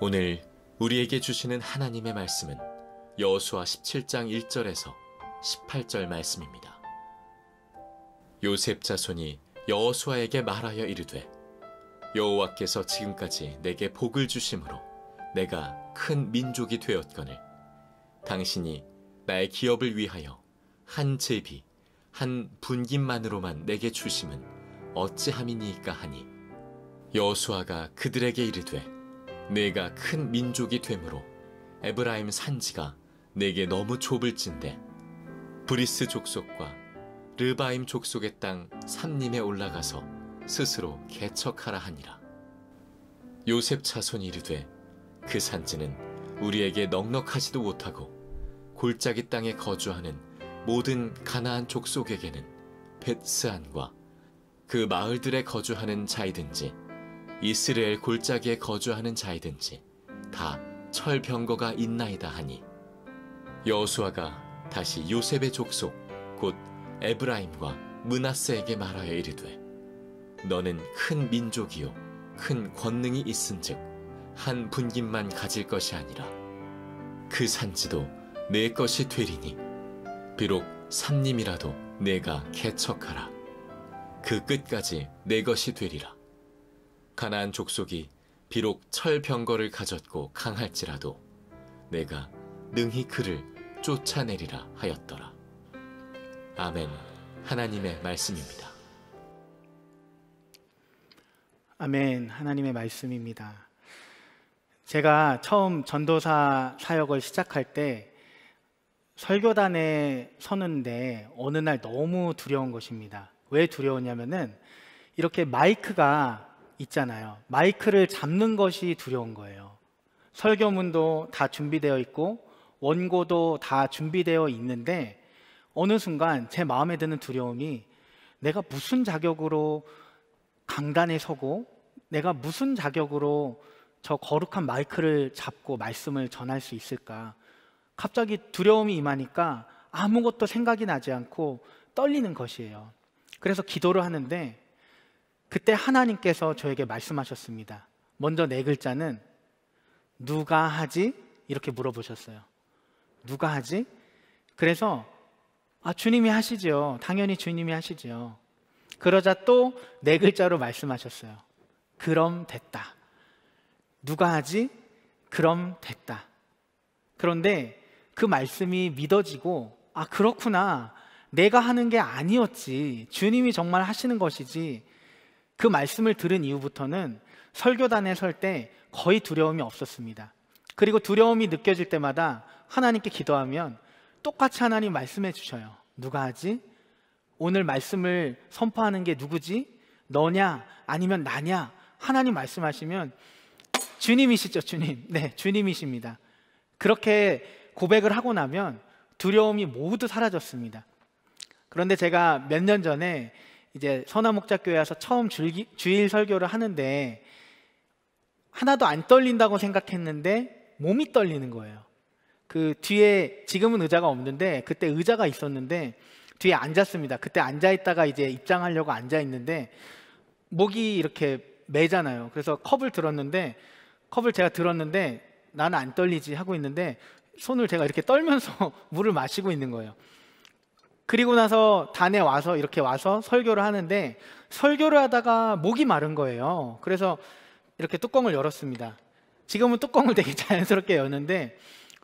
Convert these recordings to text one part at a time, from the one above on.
오늘 우리에게 주시는 하나님의 말씀은 여호수아 17장 1절에서 18절 말씀입니다. 요셉 자손이 여호수아에게 말하여 이르되 여호와께서 지금까지 내게 복을 주심으로 내가 큰 민족이 되었거늘 당신이 나의 기업을 위하여 한 제비 한 분깃만으로만 내게 주심은 어찌함이니이까 하니 여호수아가 그들에게 이르되 내가 큰 민족이 되므로 에브라임 산지가 내게 너무 좁을진대 브리스 족속과 르바임 족속의 땅 삼림에 올라가서 스스로 개척하라 하니라. 요셉 자손이 이르되 그 산지는 우리에게 넉넉하지도 못하고 골짜기 땅에 거주하는 모든 가나안 족속에게는 벳스안과 그 마을들에 거주하는 자이든지 이스라엘 골짜기에 거주하는 자이든지 다 철병거가 있나이다 하니 여호수아가 다시 요셉의 족속 곧 에브라임과 므낫세에게 말하여 이르되 너는 큰 민족이요 큰 권능이 있은즉 한 분깃만 가질 것이 아니라 그 산지도 내 것이 되리니 비록 삼림이라도 내가 개척하라 그 끝까지 내 것이 되리라. 가나안 족속이 비록 철병거를 가졌고 강할지라도 내가 능히 그를 쫓아내리라 하였더라. 아멘. 하나님의 말씀입니다. 아멘. 하나님의 말씀입니다. 제가 처음 전도사 사역을 시작할 때 설교단에 서는데 어느 날 너무 두려운 것입니다. 왜 두려웠냐면은 이렇게 마이크가 있잖아요. 마이크를 잡는 것이 두려운 거예요. 설교문도 다 준비되어 있고 원고도 다 준비되어 있는데 어느 순간 제 마음에 드는 두려움이 내가 무슨 자격으로 강단에 서고 내가 무슨 자격으로 저 거룩한 마이크를 잡고 말씀을 전할 수 있을까? 갑자기 두려움이 임하니까 아무것도 생각이 나지 않고 떨리는 것이에요. 그래서 기도를 하는데 그때 하나님께서 저에게 말씀하셨습니다. 먼저 네 글자는 누가 하지? 이렇게 물어보셨어요. 누가 하지? 그래서 주님이 하시죠. 당연히 주님이 하시죠. 그러자 또 네 글자로 말씀하셨어요. 그럼 됐다. 누가 하지? 그럼 됐다. 그런데 그 말씀이 믿어지고 그렇구나. 내가 하는 게 아니었지. 주님이 정말 하시는 것이지. 그 말씀을 들은 이후부터는 설교단에 설 때 거의 두려움이 없었습니다. 그리고 두려움이 느껴질 때마다 하나님께 기도하면 똑같이 하나님 말씀해 주셔요. 누가 하지? 오늘 말씀을 선포하는 게 누구지? 너냐? 아니면 나냐? 하나님 말씀하시면 주님이시죠, 주님. 네, 주님이십니다. 그렇게 고백을 하고 나면 두려움이 모두 사라졌습니다. 그런데 제가 몇 년 전에 이제 선화목자교회 와서 처음 주일 설교를 하는데 하나도 안 떨린다고 생각했는데 몸이 떨리는 거예요. 그 뒤에 지금은 의자가 없는데 그때 의자가 있었는데 뒤에 앉았습니다. 그때 앉아있다가 이제 입장하려고 앉아있는데 목이 이렇게 매잖아요. 그래서 컵을 제가 들었는데 나는 안 떨리지 하고 있는데 손을 제가 이렇게 떨면서 물을 마시고 있는 거예요. 그리고 나서 단에 와서 이렇게 와서 설교를 하는데 설교를 하다가 목이 마른 거예요. 그래서 이렇게 뚜껑을 열었습니다. 지금은 뚜껑을 되게 자연스럽게 여는데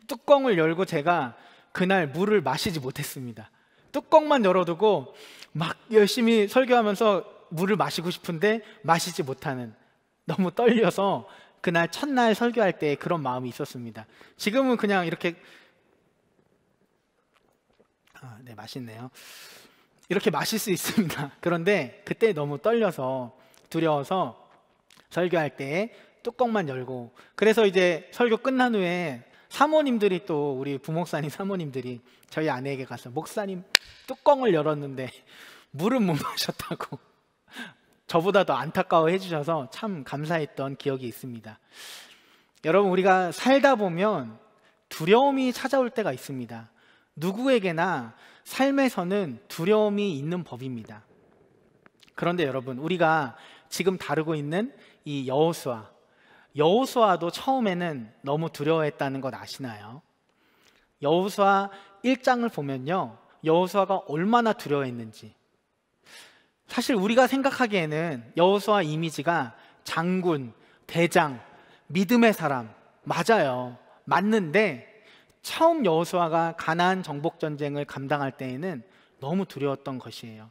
뚜껑을 열고 제가 그날 물을 마시지 못했습니다. 뚜껑만 열어두고 막 열심히 설교하면서 물을 마시고 싶은데 마시지 못하는, 너무 떨려서 그날 첫날 설교할 때 그런 마음이 있었습니다. 지금은 그냥 이렇게 네, 맛있네요. 이렇게 마실 수 있습니다. 그런데 그때 너무 떨려서 두려워서 설교할 때 뚜껑만 열고, 그래서 이제 설교 끝난 후에 사모님들이 또 우리 부목사님 사모님들이 저희 아내에게 가서 목사님 뚜껑을 열었는데 물은 못 마셨다고 저보다 더 안타까워해 주셔서 참 감사했던 기억이 있습니다. 여러분, 우리가 살다 보면 두려움이 찾아올 때가 있습니다. 누구에게나 삶에서는 두려움이 있는 법입니다. 그런데 여러분, 우리가 지금 다루고 있는 이 여호수아, 여호수아도 처음에는 너무 두려워했다는 것 아시나요? 여호수아 1장을 보면요, 여호수아가 얼마나 두려워했는지. 사실 우리가 생각하기에는 여호수아 이미지가 장군, 대장, 믿음의 사람, 맞아요. 맞는데 처음 여호수아가 가나안 정복 전쟁을 감당할 때에는 너무 두려웠던 것이에요.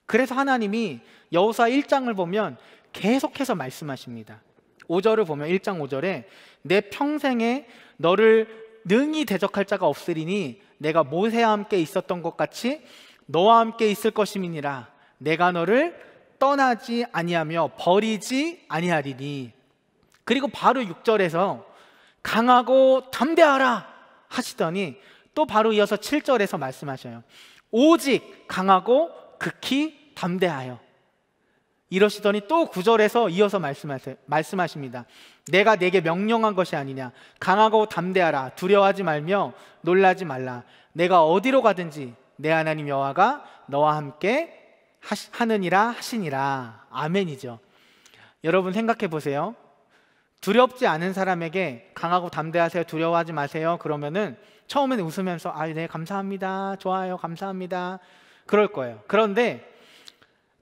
그래서 하나님이 여호수아 1장을 보면 계속해서 말씀하십니다. 5절을 보면 1장 5절에 내 평생에 너를 능히 대적할 자가 없으리니 내가 모세와 함께 있었던 것 같이 너와 함께 있을 것임이니라. 내가 너를 떠나지 아니하며 버리지 아니하리니. 그리고 바로 6절에서 강하고 담대하라 하시더니 또 바로 이어서 7절에서 말씀하셔요. 오직 강하고 극히 담대하여. 이러시더니 또 9절에서 이어서 말씀하십니다. 내가 내게 명령한 것이 아니냐. 강하고 담대하라. 두려워하지 말며 놀라지 말라. 내가 어디로 가든지 내 하나님 여호와가 너와 함께 하느니라 하시니라. 아멘이죠. 여러분 생각해 보세요. 두렵지 않은 사람에게 강하고 담대하세요, 두려워하지 마세요 그러면은 처음에는 웃으면서 네 감사합니다, 좋아요, 감사합니다 그럴 거예요. 그런데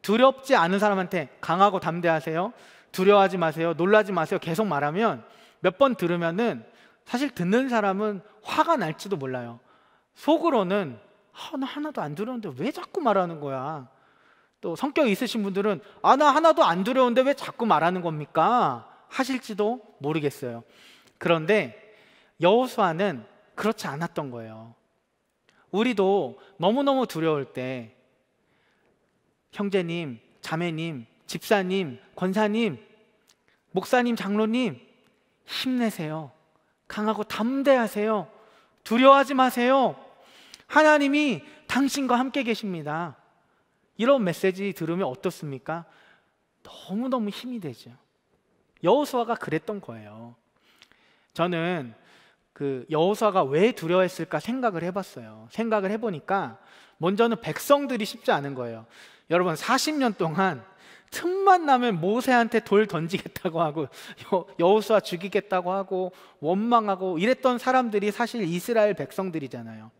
두렵지 않은 사람한테 강하고 담대하세요, 두려워하지 마세요, 놀라지 마세요 계속 말하면 몇 번 들으면은 사실 듣는 사람은 화가 날지도 몰라요. 속으로는 나 하나도 안 두려운데 왜 자꾸 말하는 거야. 또 성격 있으신 분들은 나 하나도 안 두려운데 왜 자꾸 말하는 겁니까 하실지도 모르겠어요. 그런데 여호수아는 그렇지 않았던 거예요. 우리도 너무너무 두려울 때 형제님, 자매님, 집사님, 권사님, 목사님, 장로님 힘내세요. 강하고 담대하세요. 두려워하지 마세요. 하나님이 당신과 함께 계십니다. 이런 메시지 들으면 어떻습니까? 너무너무 힘이 되죠. 여호수아가 그랬던 거예요. 저는 그 여호수아가 왜 두려워했을까 생각을 해봤어요. 생각을 해보니까 먼저는 백성들이 쉽지 않은 거예요. 여러분 40년 동안 틈만 나면 모세한테 돌 던지겠다고 하고 여호수아 죽이겠다고 하고 원망하고 이랬던 사람들이 사실 이스라엘 백성들이잖아요.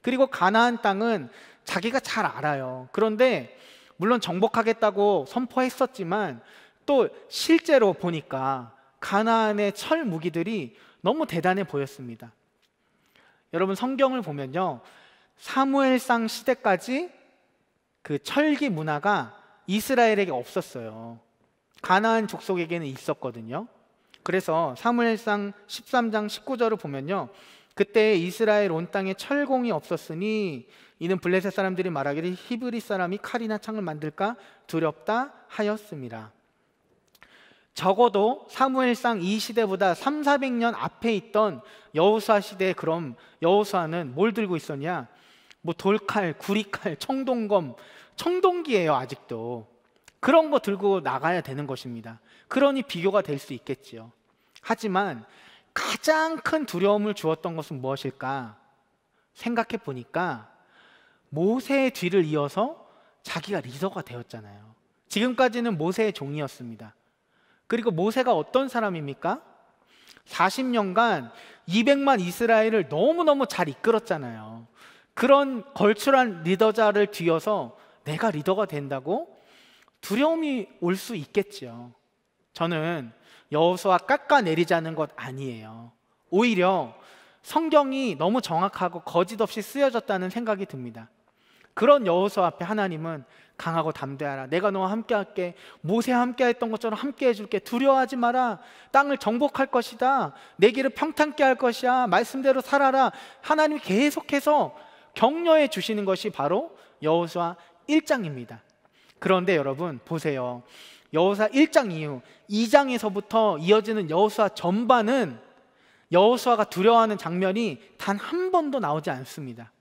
그리고 가나안 땅은 자기가 잘 알아요. 그런데 물론 정복하겠다고 선포했었지만 또 실제로 보니까 가나안의 철 무기들이 너무 대단해 보였습니다. 여러분 성경을 보면요, 사무엘상 시대까지 그 철기 문화가 이스라엘에게 없었어요. 가나안 족속에게는 있었거든요. 그래서 사무엘상 13장 19절을 보면요, 그때 이스라엘 온 땅에 철공이 없었으니 이는 블레셋 사람들이 말하기를 히브리 사람이 칼이나 창을 만들까 두렵다 하였습니다. 적어도 사무엘상 이 시대보다 300~400년 앞에 있던 여호수아 시대에 그럼 여호수아는 뭘 들고 있었냐? 뭐 돌칼, 구리칼, 청동검, 청동기예요. 아직도 그런 거 들고 나가야 되는 것입니다. 그러니 비교가 될 수 있겠지요. 하지만 가장 큰 두려움을 주었던 것은 무엇일까 생각해 보니까 모세의 뒤를 이어서 자기가 리더가 되었잖아요. 지금까지는 모세의 종이었습니다. 그리고 모세가 어떤 사람입니까? 40년간 200만 이스라엘을 너무너무 잘 이끌었잖아요. 그런 걸출한 리더자를 뒤어서 내가 리더가 된다고? 두려움이 올 수 있겠죠. 저는 여호수아 깎아내리자는 것 아니에요. 오히려 성경이 너무 정확하고 거짓 없이 쓰여졌다는 생각이 듭니다. 그런 여호수아 앞에 하나님은 강하고 담대하라. 내가 너와 함께 할게. 모세와 함께 했던 것처럼 함께 해줄게. 두려워하지 마라. 땅을 정복할 것이다. 내 길을 평탄케 할 것이야. 말씀대로 살아라. 하나님이 계속해서 격려해 주시는 것이 바로 여호수아 1장입니다. 그런데 여러분 보세요. 여호수아 1장 이후 2장에서부터 이어지는 여호수아 전반은 여호수아가 두려워하는 장면이 단 한 번도 나오지 않습니다.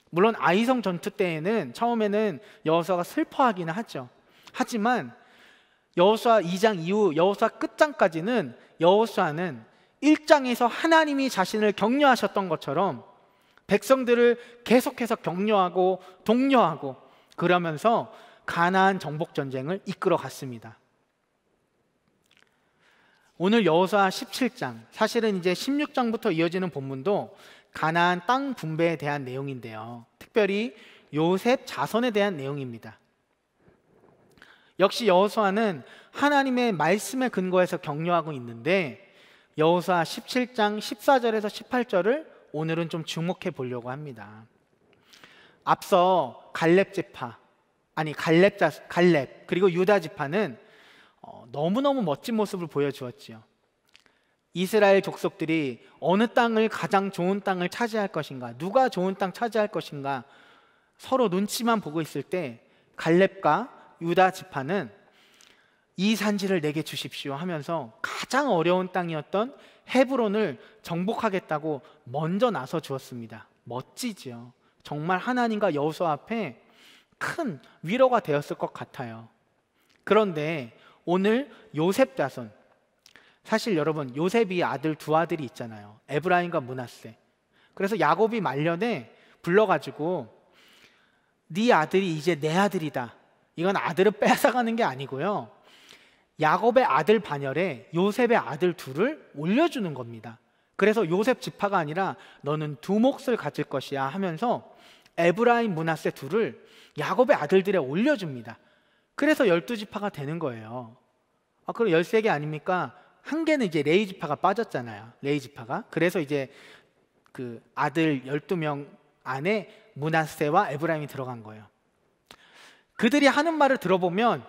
물론 아이성 전투 때에는 처음에는 여호수아가 슬퍼하기는 하죠. 하지만 여호수아 2장 이후 여호수아 끝장까지는 여호수아는 1장에서 하나님이 자신을 격려하셨던 것처럼 백성들을 계속해서 격려하고 독려하고 그러면서 가나안 정복 전쟁을 이끌어 갔습니다. 오늘 여호수아 17장, 사실은 이제 16장부터 이어지는 본문도 가나안 땅 분배에 대한 내용인데요. 특별히 요셉 자손에 대한 내용입니다. 역시 여호수아는 하나님의 말씀에 근거해서 격려하고 있는데 여호수아 17장 14절에서 18절을 오늘은 좀 주목해 보려고 합니다. 앞서 갈렙 그리고 유다 지파는 너무너무 멋진 모습을 보여주었지요. 이스라엘 족속들이 어느 땅을 가장 좋은 땅을 차지할 것인가, 누가 좋은 땅 차지할 것인가 서로 눈치만 보고 있을 때 갈렙과 유다 지파는 이 산지를 내게 주십시오 하면서 가장 어려운 땅이었던 헤브론을 정복하겠다고 먼저 나서 주었습니다. 멋지지요. 정말 하나님과 여호수아 앞에 큰 위로가 되었을 것 같아요. 그런데 오늘 요셉 자손, 사실 여러분 요셉이 아들 두 아들이 있잖아요. 에브라임과 므낫세. 그래서 야곱이 말년에 불러가지고 네 아들이 이제 내 아들이다. 이건 아들을 뺏어가는 게 아니고요, 야곱의 아들 반열에 요셉의 아들 둘을 올려주는 겁니다. 그래서 요셉 지파가 아니라 너는 두 몫을 가질 것이야 하면서 에브라임, 므낫세 둘을 야곱의 아들들에 올려줍니다. 그래서 12지파가 되는 거예요. 그럼 13개 아닙니까? 한 개는 이제 레위 지파가 빠졌잖아요. 레위 지파가. 그래서 이제 그 아들 12명 안에 므낫세와 에브라임이 들어간 거예요. 그들이 하는 말을 들어보면,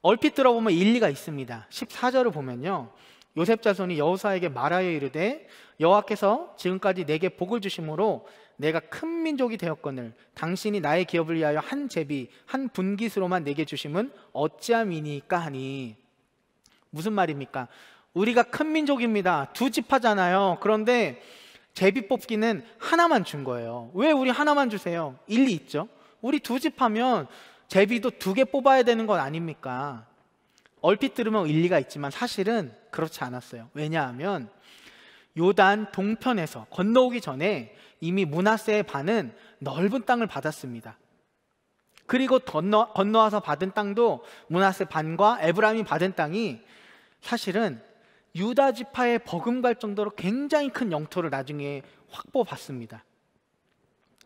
얼핏 들어보면 일리가 있습니다. 14절을 보면요, 요셉 자손이 여호수아에게 말하여 이르되 여호와께서 지금까지 내게 복을 주심으로 내가 큰 민족이 되었거늘 당신이 나의 기업을 위하여 한 제비 한 분깃으로만 내게 주심은 어찌함이니까 하니. 무슨 말입니까? 우리가 큰 민족입니다. 두 지파잖아요. 그런데 제비 뽑기는 하나만 준 거예요. 왜 우리 하나만 주세요? 일리 있죠. 우리 두 지파면 제비도 2개 뽑아야 되는 건 아닙니까? 얼핏 들으면 일리가 있지만 사실은 그렇지 않았어요. 왜냐하면 요단 동편에서 건너오기 전에 이미 므낫세의 반은 넓은 땅을 받았습니다. 그리고 건너와서 받은 땅도 므낫세 반과 에브라임이 받은 땅이 사실은 유다 지파에 버금갈 정도로 굉장히 큰 영토를 나중에 확보받습니다.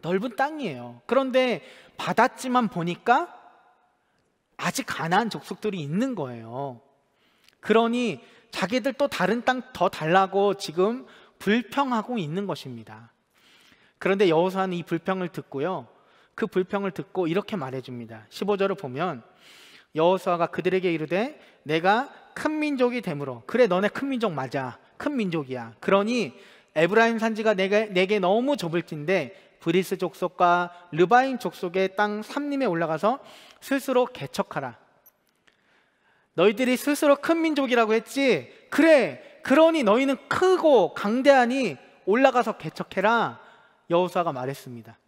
넓은 땅이에요. 그런데 받았지만 보니까 아직 가나안 족속들이 있는 거예요. 그러니 자기들 또 다른 땅 더 달라고 지금 불평하고 있는 것입니다. 그런데 여호수아는 이 불평을 듣고요, 그 불평을 듣고 이렇게 말해줍니다. 15절을 보면 여호수아가 그들에게 이르되 내가 큰 민족이 되므로, 그래 너네 큰 민족 맞아, 큰 민족이야. 그러니 에브라임 산지가 내게 너무 좁을진데 브리스 족속과 르바임 족속의 땅 삼림에 올라가서 스스로 개척하라. 너희들이 스스로 큰 민족이라고 했지? 그래, 그러니 너희는 크고 강대하니 올라가서 개척해라. 여호수아가 말했습니다.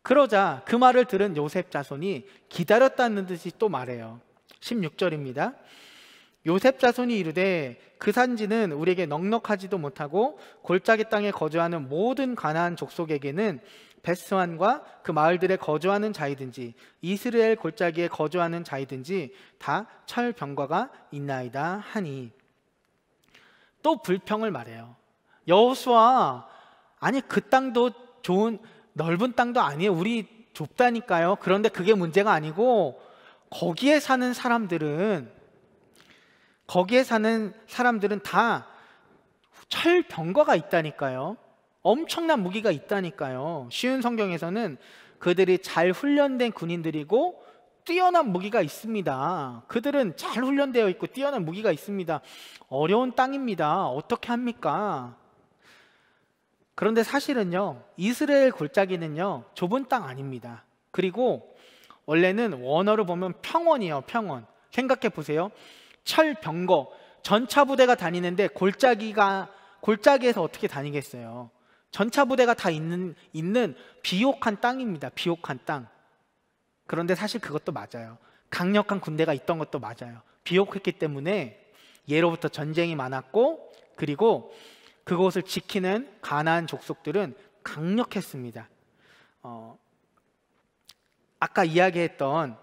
그러자 그 말을 들은 요셉 자손이 기다렸다는 듯이 또 말해요. 16절입니다. 요셉 자손이 이르되 그 산지는 우리에게 넉넉하지도 못하고 골짜기 땅에 거주하는 모든 가나안 족속에게는 베스완과 그 마을들에 거주하는 자이든지 이스라엘 골짜기에 거주하는 자이든지 다 철병과가 있나이다 하니. 또 불평을 말해요. 여호수아, 아니 그 땅도 좋은 넓은 땅도 아니에요. 우리 좁다니까요. 그런데 그게 문제가 아니고 거기에 사는 사람들은 다 철병거가 있다니까요. 엄청난 무기가 있다니까요. 쉬운 성경에서는 그들이 잘 훈련된 군인들이고 뛰어난 무기가 있습니다. 그들은 잘 훈련되어 있고 뛰어난 무기가 있습니다. 어려운 땅입니다. 어떻게 합니까? 그런데 사실은요, 이스라엘 골짜기는요 좁은 땅 아닙니다. 그리고 원래는 원어를 보면 평원이에요. 평원. 생각해 보세요. 철병거, 전차 부대가 다니는데 골짜기에서 어떻게 다니겠어요? 전차 부대가 다 있는 비옥한 땅입니다. 비옥한 땅. 그런데 사실 그것도 맞아요. 강력한 군대가 있던 것도 맞아요. 비옥했기 때문에 예로부터 전쟁이 많았고, 그리고 그곳을 지키는 가나안 족속들은 강력했습니다. 아까 이야기했던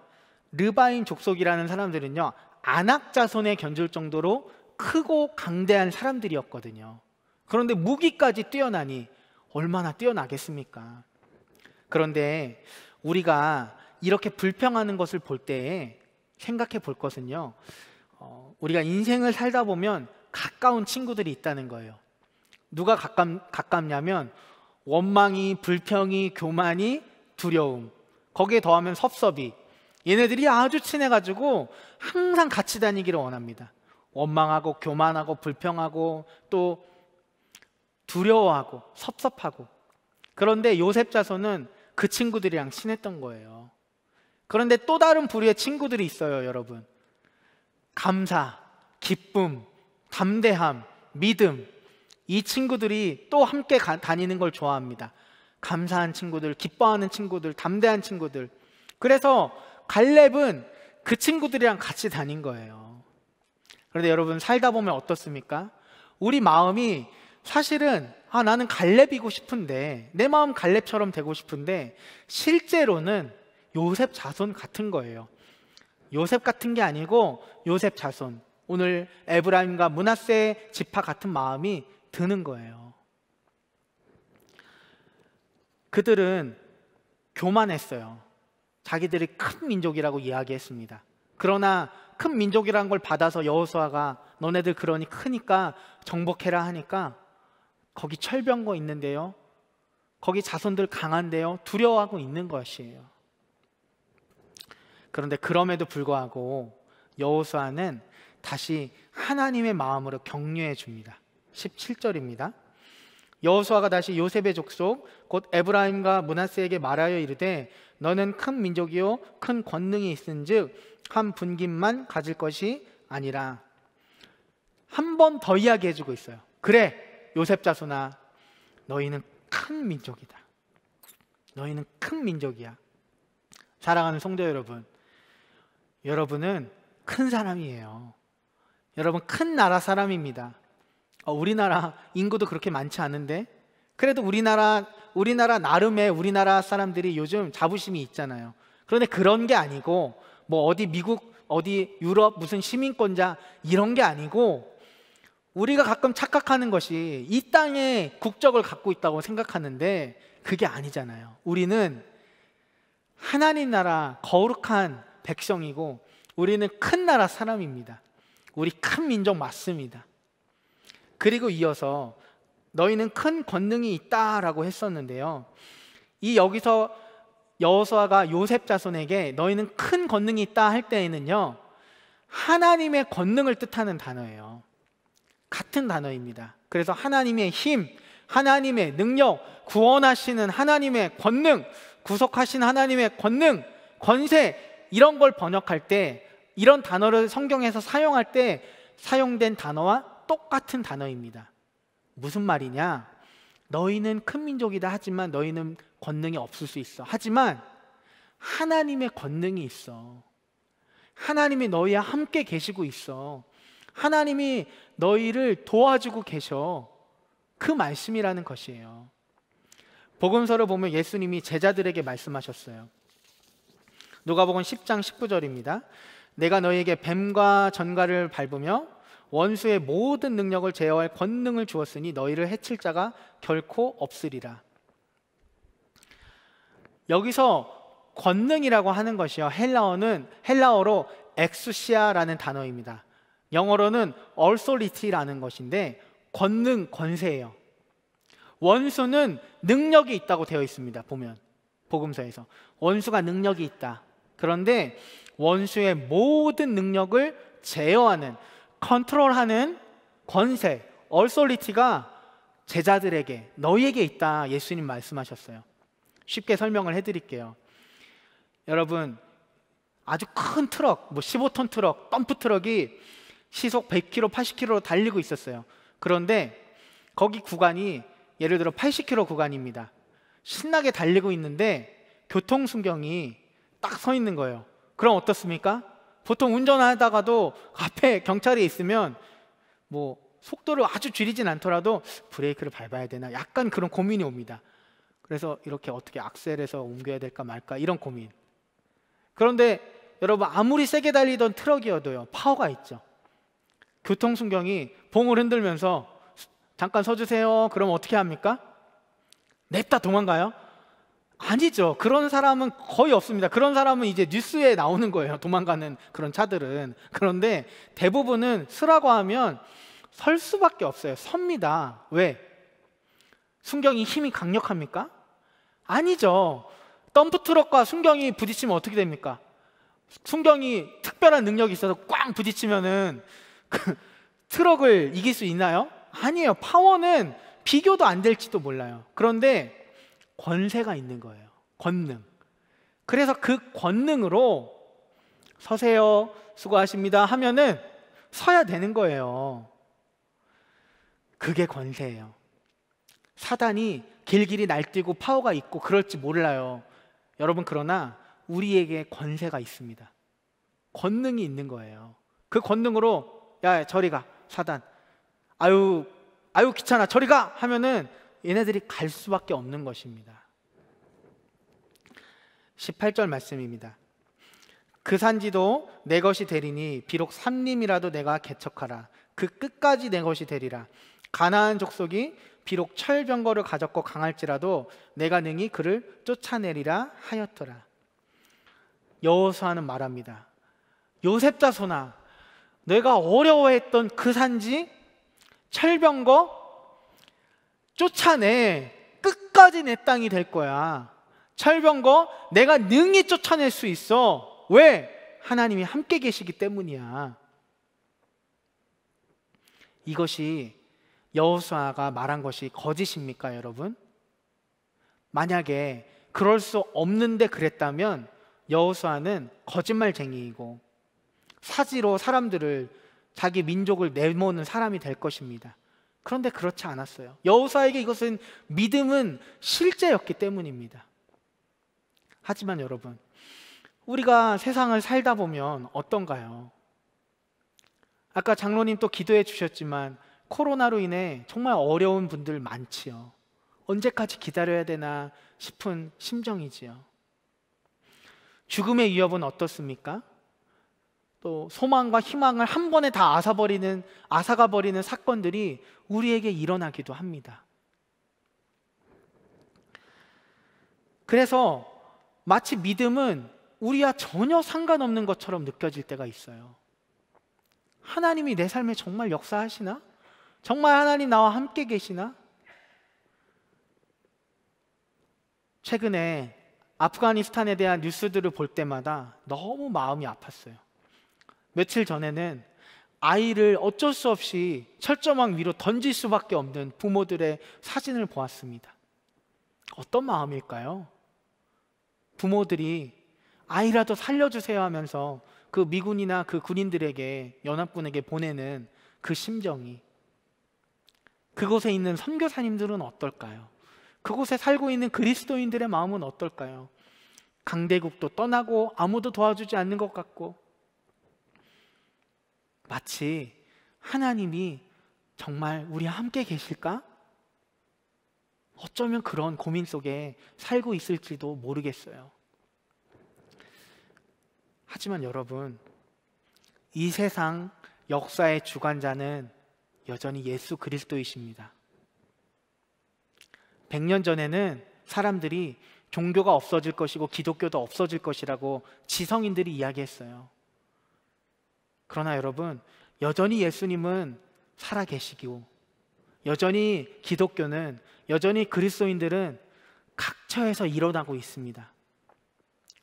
르바임 족속이라는 사람들은요, 안악 자손에 견줄 정도로 크고 강대한 사람들이었거든요. 그런데 무기까지 뛰어나니 얼마나 뛰어나겠습니까? 그런데 우리가 이렇게 불평하는 것을 볼 때 생각해 볼 것은요, 우리가 인생을 살다 보면 가까운 친구들이 있다는 거예요. 누가 가깝냐면 원망이, 불평이, 교만이, 두려움, 거기에 더하면 섭섭이, 얘네들이 아주 친해가지고 항상 같이 다니기를 원합니다. 원망하고 교만하고 불평하고 또 두려워하고 섭섭하고. 그런데 요셉 자손은 그 친구들이랑 친했던 거예요. 그런데 또 다른 부류의 친구들이 있어요, 여러분. 감사, 기쁨, 담대함, 믿음. 이 친구들이 또 함께 다니는 걸 좋아합니다. 감사한 친구들, 기뻐하는 친구들, 담대한 친구들. 그래서 갈렙은 그 친구들이랑 같이 다닌 거예요. 그런데 여러분, 살다 보면 어떻습니까? 우리 마음이 사실은 나는 갈렙이고 싶은데, 내 마음 갈렙처럼 되고 싶은데 실제로는 요셉 자손 같은 거예요. 요셉 같은 게 아니고 요셉 자손, 오늘 에브라임과 므낫세 지파 같은 마음이 드는 거예요. 그들은 교만했어요. 자기들이 큰 민족이라고 이야기했습니다. 그러나 큰 민족이라는 걸 받아서 여호수아가 너네들 그러니 크니까 정복해라 하니까 거기 철병거 있는데요, 거기 자손들 강한데요, 두려워하고 있는 것이에요. 그런데 그럼에도 불구하고 여호수아는 다시 하나님의 마음으로 격려해 줍니다. 17절입니다. 여호수아가 다시 요셉의 족속 곧 에브라임과 므낫세에게 말하여 이르되 너는 큰 민족이요 큰 권능이 있은즉 한 분깃만 가질 것이 아니라. 한 번 더 이야기해 주고 있어요. 그래, 요셉 자손아, 너희는 큰 민족이다. 너희는 큰 민족이야. 사랑하는 성도 여러분, 여러분은 큰 사람이에요. 여러분 큰 나라 사람입니다. 우리나라 인구도 그렇게 많지 않은데 그래도 우리나라 나름의 우리나라 사람들이 요즘 자부심이 있잖아요. 그런데 그런 게 아니고 뭐 어디 미국 어디 유럽 무슨 시민권자 이런 게 아니고, 우리가 가끔 착각하는 것이 이 땅에 국적을 갖고 있다고 생각하는데 그게 아니잖아요. 우리는 하나님 나라 거룩한 백성이고 우리는 큰 나라 사람입니다. 우리 큰 민족 맞습니다. 그리고 이어서 너희는 큰 권능이 있다라고 했었는데요, 이 여기서 여호수아가 요셉 자손에게 너희는 큰 권능이 있다 할 때에는요, 하나님의 권능을 뜻하는 단어예요. 같은 단어입니다. 그래서 하나님의 힘, 하나님의 능력, 구원하시는 하나님의 권능, 구속하신 하나님의 권능, 권세, 이런 걸 번역할 때, 이런 단어를 성경에서 사용할 때 사용된 단어와 똑같은 단어입니다. 무슨 말이냐? 너희는 큰 민족이다 하지만 너희는 권능이 없을 수 있어. 하지만 하나님의 권능이 있어. 하나님이 너희와 함께 계시고 있어. 하나님이 너희를 도와주고 계셔. 그 말씀이라는 것이에요. 복음서를 보면 예수님이 제자들에게 말씀하셨어요. 누가복음 10장 19절입니다. 내가 너희에게 뱀과 전갈을 밟으며 원수의 모든 능력을 제어할 권능을 주었으니 너희를 해칠 자가 결코 없으리라. 여기서 권능이라고 하는 것이요, 헬라어로 엑수시아라는 단어입니다. 영어로는 authority라는 것인데 권능, 권세예요. 원수는 능력이 있다고 되어 있습니다. 보면 복음서에서 원수가 능력이 있다. 그런데 원수의 모든 능력을 제어하는, 컨트롤하는 권세, authority가 제자들에게, 너희에게 있다, 예수님 말씀하셨어요. 쉽게 설명을 해드릴게요. 여러분, 아주 큰 트럭, 15톤 트럭, 덤프 트럭이 시속 100km, 80km로 달리고 있었어요. 그런데 거기 구간이 예를 들어 80km 구간입니다. 신나게 달리고 있는데 교통순경이 딱 서 있는 거예요. 그럼 어떻습니까? 보통 운전하다가도 앞에 경찰이 있으면 뭐 속도를 아주 줄이진 않더라도 브레이크를 밟아야 되나, 약간 그런 고민이 옵니다. 그래서 이렇게 어떻게 악셀에서 옮겨야 될까 말까, 이런 고민. 그런데 여러분, 아무리 세게 달리던 트럭이어도요, 파워가 있죠. 교통순경이 봉을 흔들면서 잠깐 서주세요. 그럼 어떻게 합니까? 냅다 도망가요? 아니죠. 그런 사람은 거의 없습니다. 그런 사람은 이제 뉴스에 나오는 거예요. 도망가는 그런 차들은. 그런데 대부분은 서라고 하면 설 수밖에 없어요. 섭니다. 왜? 순경이 힘이 강력합니까? 아니죠. 덤프트럭과 순경이 부딪히면 어떻게 됩니까? 순경이 특별한 능력이 있어서 꽝 부딪히면은 그 트럭을 이길 수 있나요? 아니에요. 파워는 비교도 안 될지도 몰라요. 그런데 권세가 있는 거예요. 권능. 그래서 그 권능으로 서세요, 수고하십니다 하면은 서야 되는 거예요. 그게 권세예요. 사단이 길길이 날뛰고 파워가 있고 그럴지 몰라요. 여러분, 그러나 우리에게 권세가 있습니다. 권능이 있는 거예요. 그 권능으로 야, 저리 가, 사단. 아유 귀찮아, 저리 가 하면은 얘네들이 갈 수밖에 없는 것입니다. 18절 말씀입니다. 그 산지도 내 것이 되리니 비록 삼림이라도 내가 개척하라. 그 끝까지 내 것이 되리라. 가나안 족속이 비록 철병거를 가졌고 강할지라도 내가 능히 그를 쫓아내리라 하였더라. 여호수아는 말합니다. 요셉 자손아, 내가 어려워했던 그 산지 철병거 쫓아내. 끝까지 내 땅이 될 거야. 철병거 내가 능히 쫓아낼 수 있어. 왜? 하나님이 함께 계시기 때문이야. 이것이 여호수아가 말한 것이 거짓입니까, 여러분? 만약에 그럴 수 없는데 그랬다면 여호수아는 거짓말쟁이이고 사지로 사람들을, 자기 민족을 내모는 사람이 될 것입니다. 그런데 그렇지 않았어요. 여호수아에게 이것은 믿음은 실제였기 때문입니다. 하지만 여러분, 우리가 세상을 살다 보면 어떤가요? 아까 장로님 또 기도해 주셨지만 코로나로 인해 정말 어려운 분들 많지요. 언제까지 기다려야 되나 싶은 심정이지요. 죽음의 위협은 어떻습니까? 또 소망과 희망을 한 번에 다 앗아가 버리는 사건들이 우리에게 일어나기도 합니다. 그래서 마치 믿음은 우리와 전혀 상관없는 것처럼 느껴질 때가 있어요. 하나님이 내 삶에 정말 역사하시나? 정말 하나님 나와 함께 계시나? 최근에 아프가니스탄에 대한 뉴스들을 볼 때마다 너무 마음이 아팠어요. 며칠 전에는 아이를 어쩔 수 없이 철조망 위로 던질 수밖에 없는 부모들의 사진을 보았습니다. 어떤 마음일까요? 부모들이 아이라도 살려주세요 하면서 그 미군이나 그 군인들에게, 연합군에게 보내는 그 심정이. 그곳에 있는 선교사님들은 어떨까요? 그곳에 살고 있는 그리스도인들의 마음은 어떨까요? 강대국도 떠나고 아무도 도와주지 않는 것 같고, 마치 하나님이 정말 우리와 함께 계실까? 어쩌면 그런 고민 속에 살고 있을지도 모르겠어요. 하지만 여러분, 이 세상 역사의 주관자는 여전히 예수 그리스도이십니다. 100년 전에는 사람들이 종교가 없어질 것이고 기독교도 없어질 것이라고 지성인들이 이야기했어요. 그러나 여러분, 여전히 예수님은 살아계시고, 여전히 기독교는, 여전히 그리스도인들은 각처에서 일어나고 있습니다.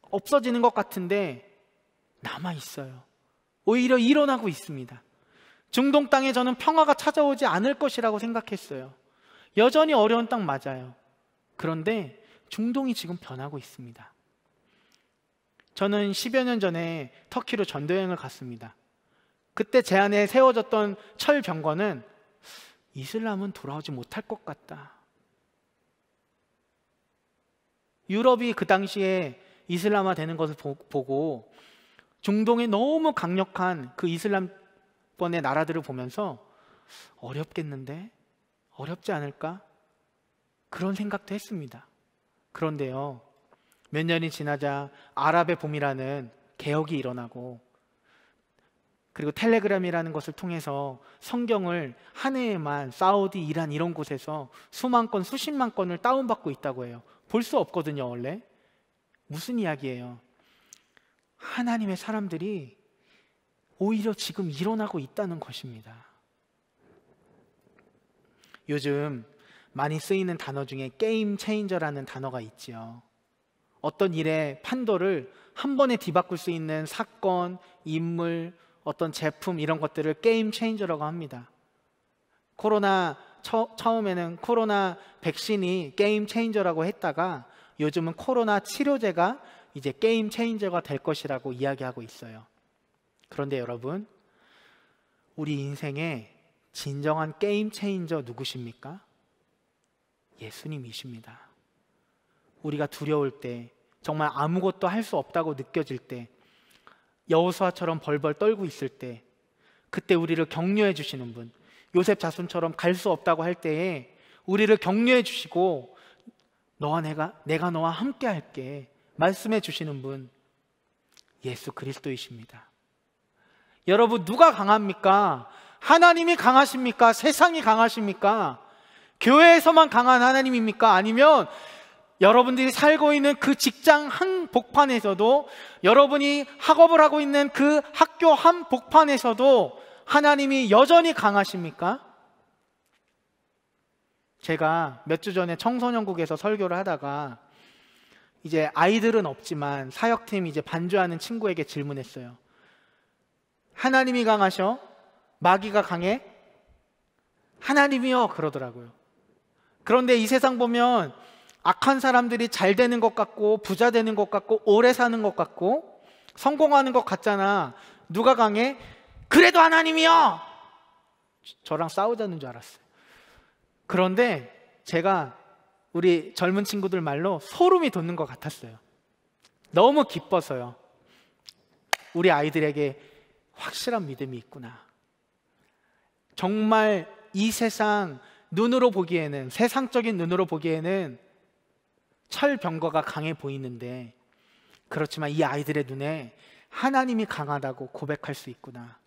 없어지는 것 같은데 남아 있어요. 오히려 일어나고 있습니다. 중동 땅에 저는 평화가 찾아오지 않을 것이라고 생각했어요. 여전히 어려운 땅 맞아요. 그런데 중동이 지금 변하고 있습니다. 저는 10여 년 전에 터키로 전도여행을 갔습니다. 그때 제 안에 세워졌던 철병거는 이슬람은 돌아오지 못할 것 같다. 유럽이 그 당시에 이슬람화 되는 것을 보고 중동에 너무 강력한 그 이슬람권의 나라들을 보면서 어렵겠는데? 어렵지 않을까? 그런 생각도 했습니다. 그런데요, 몇 년이 지나자 아랍의 봄이라는 개혁이 일어나고 그리고 텔레그램이라는 것을 통해서 성경을 한 해에만 사우디, 이란 이런 곳에서 수만 건, 수십만 건을 다운받고 있다고 해요. 볼 수 없거든요, 원래. 무슨 이야기예요? 하나님의 사람들이 오히려 지금 일어나고 있다는 것입니다. 요즘 많이 쓰이는 단어 중에 게임 체인저라는 단어가 있지요. 어떤 일의 판도를 한 번에 뒤바꿀 수 있는 사건, 인물, 어떤 제품 이런 것들을 게임 체인저라고 합니다. 처음에는 코로나 백신이 게임 체인저라고 했다가 요즘은 코로나 치료제가 이제 게임 체인저가 될 것이라고 이야기하고 있어요. 그런데 여러분, 우리 인생에 진정한 게임 체인저 누구십니까? 예수님이십니다. 우리가 두려울 때, 정말 아무것도 할 수 없다고 느껴질 때, 여호수아처럼 벌벌 떨고 있을 때, 그때 우리를 격려해 주시는 분, 요셉 자손처럼 갈 수 없다고 할 때에 우리를 격려해 주시고 너와 내가 너와 함께 할게 말씀해 주시는 분, 예수 그리스도이십니다. 여러분, 누가 강합니까? 하나님이 강하십니까? 세상이 강하십니까? 교회에서만 강한 하나님입니까? 아니면 여러분들이 살고 있는 그 직장 한 복판에서도, 여러분이 학업을 하고 있는 그 학교 한 복판에서도 하나님이 여전히 강하십니까? 제가 몇 주 전에 청소년국에서 설교를 하다가 이제 아이들은 없지만 사역팀 이제 반주하는 친구에게 질문했어요. 하나님이 강하셔? 마귀가 강해? 하나님이요, 그러더라고요. 그런데 이 세상 보면 악한 사람들이 잘 되는 것 같고 부자 되는 것 같고 오래 사는 것 같고 성공하는 것 같잖아. 누가 강해? 그래도 하나님이요! 저랑 싸우자는 줄 알았어요. 그런데 제가 우리 젊은 친구들 말로 소름이 돋는 것 같았어요. 너무 기뻐서요. 우리 아이들에게 확실한 믿음이 있구나. 정말 이 세상 눈으로 보기에는, 세상적인 눈으로 보기에는 철병거가 강해 보이는데, 그렇지만 이 아이들의 눈에 하나님이 강하다고 고백할 수 있구나.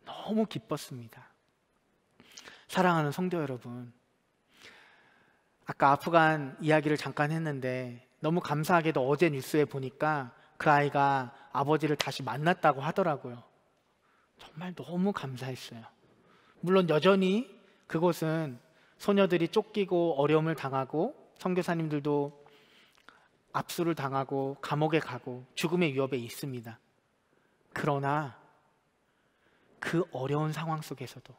너무 기뻤습니다. 사랑하는 성도 여러분, 아까 아프간 이야기를 잠깐 했는데 너무 감사하게도 어제 뉴스에 보니까 그 아이가 아버지를 다시 만났다고 하더라고요. 정말 너무 감사했어요. 물론 여전히 그곳은 소녀들이 쫓기고 어려움을 당하고 선교사님들도 압수를 당하고 감옥에 가고 죽음의 위협에 있습니다. 그러나 그 어려운 상황 속에서도,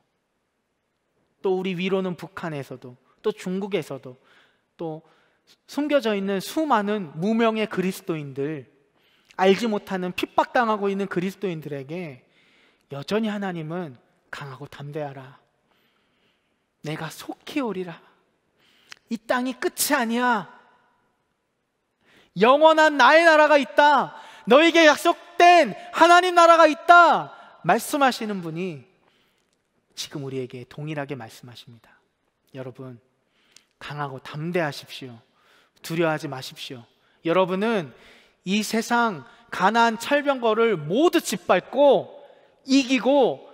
또 우리 위로는 북한에서도, 또 중국에서도, 또 숨겨져 있는 수많은 무명의 그리스도인들, 알지 못하는 핍박당하고 있는 그리스도인들에게 여전히 하나님은 강하고 담대하라, 내가 속히 오리라, 이 땅이 끝이 아니야, 영원한 나의 나라가 있다, 너에게 약속된 하나님 나라가 있다 말씀하시는 분이 지금 우리에게 동일하게 말씀하십니다. 여러분, 강하고 담대하십시오. 두려워하지 마십시오. 여러분은 이 세상 가나안 철병거를 모두 짓밟고 이기고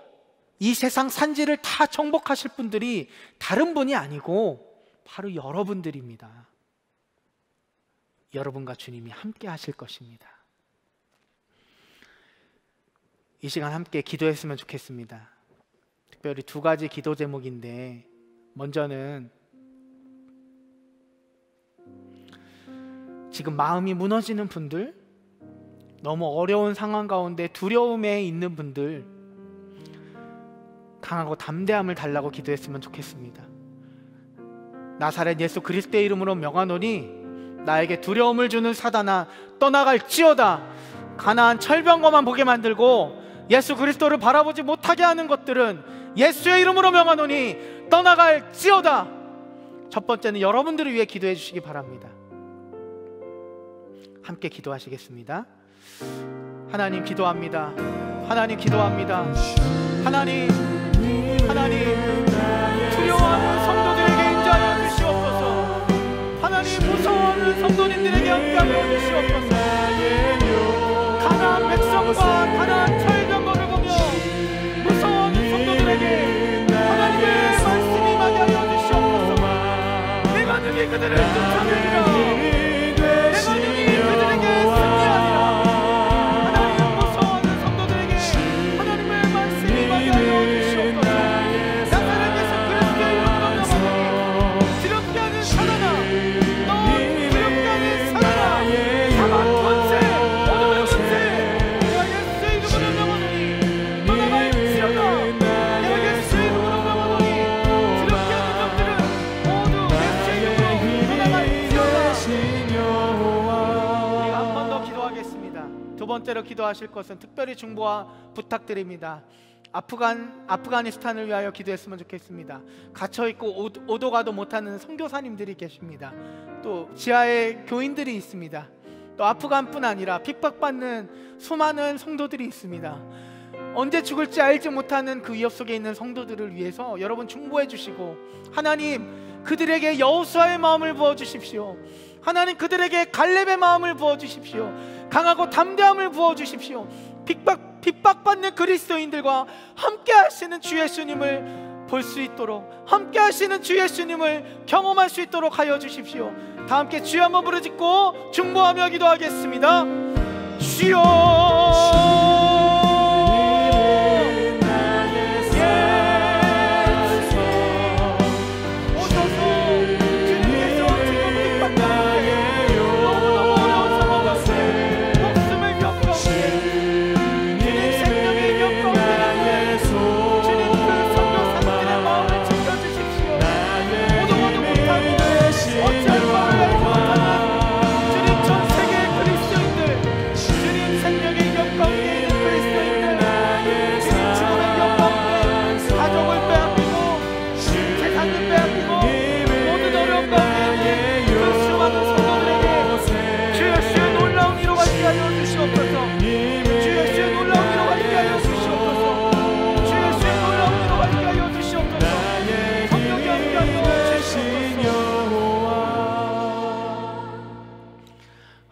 이 세상 산지를 다 정복하실 분들이 다른 분이 아니고 바로 여러분들입니다. 여러분과 주님이 함께 하실 것입니다. 이 시간 함께 기도했으면 좋겠습니다. 특별히 두 가지 기도 제목인데, 먼저는 지금 마음이 무너지는 분들, 너무 어려운 상황 가운데 두려움에 있는 분들, 강하고 담대함을 달라고 기도했으면 좋겠습니다. 나사렛 예수 그리스도의 이름으로 명하노니 나에게 두려움을 주는 사단아 떠나갈지어다. 가나안 철병거만 보게 만들고 예수 그리스도를 바라보지 못하게 하는 것들은 예수의 이름으로 명하노니 떠나갈지어다. 첫 번째는 여러분들을 위해 기도해 주시기 바랍니다. 함께 기도하시겠습니다. 하나님 기도합니다. 하나님 기도합니다. 하나님 두려워하는 성도들에게 인자하여 주시옵소서. 하나님 무서워하는 성도님들에게 함께하여 주시옵소서. 가나안 백성과 가나안 철병거를 보며 번째로 기도하실 것은 특별히 중보와 부탁드립니다. 아프가니스탄을 위하여 기도했으면 좋겠습니다. 갇혀있고 오도 가도 못하는 선교사님들이 계십니다. 또 지하에 교인들이 있습니다. 또 아프간뿐 아니라 핍박받는 수많은 성도들이 있습니다. 언제 죽을지 알지 못하는 그 위협 속에 있는 성도들을 위해서 여러분 중보해 주시고, 하나님 그들에게 여호수아의 마음을 부어주십시오. 하나님 그들에게 갈렙의 마음을 부어주십시오. 강하고 담대함을 부어주십시오. 핍박받는 그리스도인들과 함께 하시는 주 예수님을 볼 수 있도록, 함께 하시는 주 예수님을 경험할 수 있도록 하여 주십시오. 다 함께 주여 한번 부르짖고 중보하며 기도하겠습니다. 주여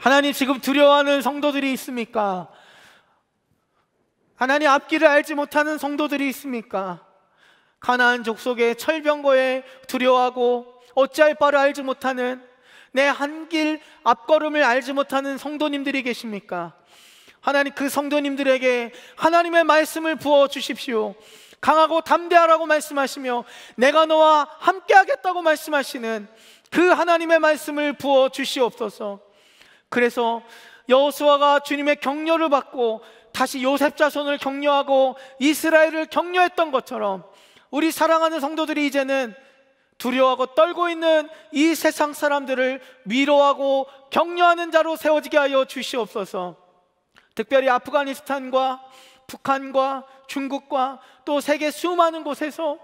하나님, 지금 두려워하는 성도들이 있습니까? 하나님, 앞길을 알지 못하는 성도들이 있습니까? 가나안 족속의 철병거에 두려워하고 어찌할 바를 알지 못하는, 내 한 길 앞걸음을 알지 못하는 성도님들이 계십니까? 하나님, 그 성도님들에게 하나님의 말씀을 부어 주십시오. 강하고 담대하라고 말씀하시며 내가 너와 함께 하겠다고 말씀하시는 그 하나님의 말씀을 부어 주시옵소서. 그래서 여호수아가 주님의 격려를 받고 다시 요셉 자손을 격려하고 이스라엘을 격려했던 것처럼, 우리 사랑하는 성도들이 이제는 두려워하고 떨고 있는 이 세상 사람들을 위로하고 격려하는 자로 세워지게 하여 주시옵소서. 특별히 아프가니스탄과 북한과 중국과 또 세계 수많은 곳에서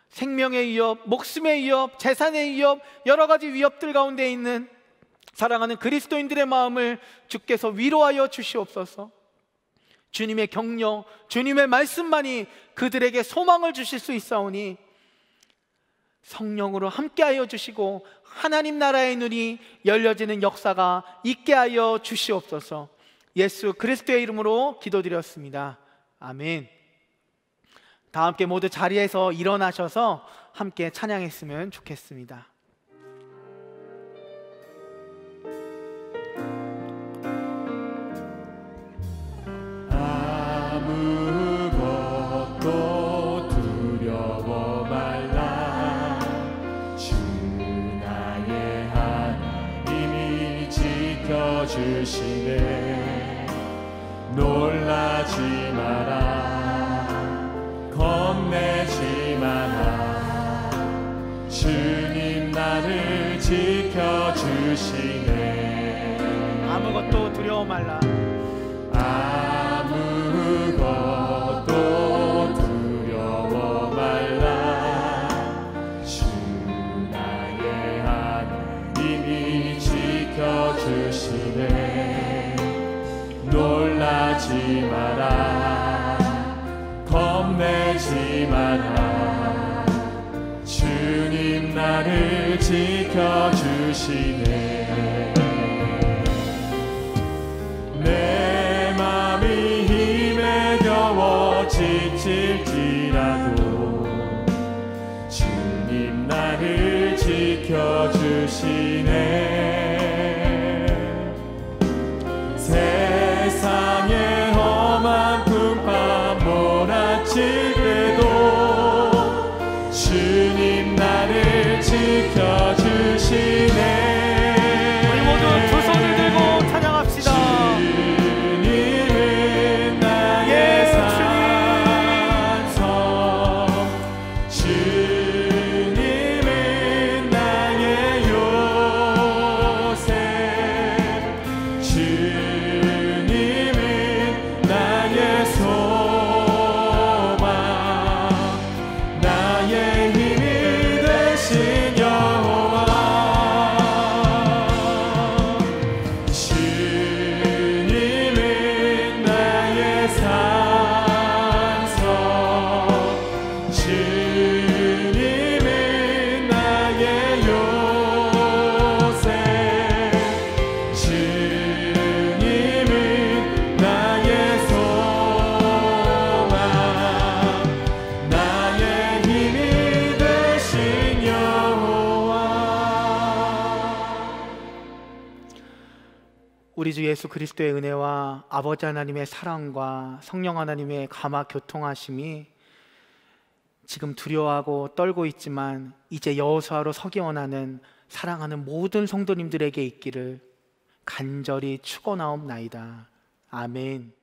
생명의 위협, 목숨의 위협, 재산의 위협, 여러 가지 위협들 가운데 있는 사랑하는 그리스도인들의 마음을 주께서 위로하여 주시옵소서. 주님의 격려, 주님의 말씀만이 그들에게 소망을 주실 수 있사오니 성령으로 함께하여 주시고 하나님 나라의 눈이 열려지는 역사가 있게 하여 주시옵소서. 예수 그리스도의 이름으로 기도드렸습니다. 아멘. 다 함께 모두 자리에서 일어나셔서 함께 찬양했으면 좋겠습니다. 아무것도 두려워 말라. 주 나의 하나님이 지켜주시네. 놀라지 마라, 겁내지 마라. 주님 나를 지켜주시네. 아무것도 두려워 말라. 아무것도 두려워 말라. 주 나의 하나님이 지켜주시네. 놀라지 마라, 겁내지 마라. 주님 나를 지켜주시네. 내 맘이 힘에 겨워 지칠지라도 주님 나를 지켜주시네. 세상의 험한 풍파 몰아칠 때도 주님 나를 지켜주시네. 우리 모두 두 손을 들고 찬양합시다. 주님은 나의 산성, 주님은 나의 우리 주 예수 그리스도의 은혜와 아버지 하나님의 사랑과 성령 하나님의 감화 교통하심이 지금 두려워하고 떨고 있지만 이제 여호수아로 서기 원하는 사랑하는 모든 성도님들에게 있기를 간절히 축원하옵나이다. 아멘.